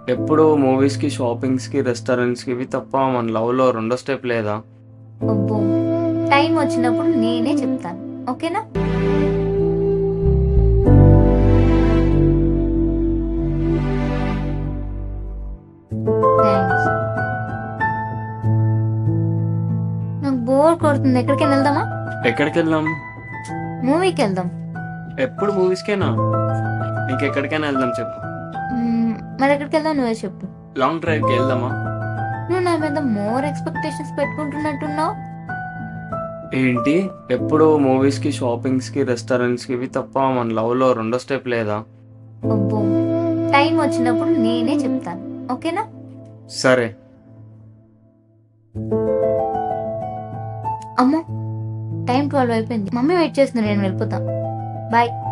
ఎప్పుడు మూవీస్‌కి, షాపింగ్స్‌కి, రెస్టారెంట్స్‌కి ఇవి తప్ప మన లవ్‌లో రెండో స్టెప్ లేదా? అబ్బో! టైం వచ్చినప్పుడు నేనే చెప్తాను. ఓకేనా? థాంక్స్. నాకు బోర్ కొడుతుంది. ఎక్కడికైనా వెళ్దామా? ఎక్కడికెళ్దాం? మూవీకెళ్దాం. ఎప్పుడు మూవీస్‌కేనా? ఇంకెక్కడికైనా ఎళ్దాం చెప్పు. మరెక్కడికెళ్దాం నువ్వే చెప్పు. లాంగ్ డ్రైవ్‌కి ఎళ్దామా? నువ్వు నా మీద మోర్ ఎక్స్‌పెక్టేషన్స్ పెట్టుకుంటున్నట్టున్నావు. ఏంటి? ఎప్పుడు మూవీస్‌కి, షాపింగ్స్‌కి, రెస్టారెంట్స్‌కి ఇవి తప్ప మన లవ్‌లో రెండో స్టెప్ లేదా? అబ్బో! టైం వచ్చినప్పుడు నేనే చెప్తాను. ఓకేనా? సరే. అమ్మో! టైం 12 అయిపోయింది. మమ్మీ వెయిట్ చేస్తుంది. నేను వెళ్ళిపోతా. బాయ్.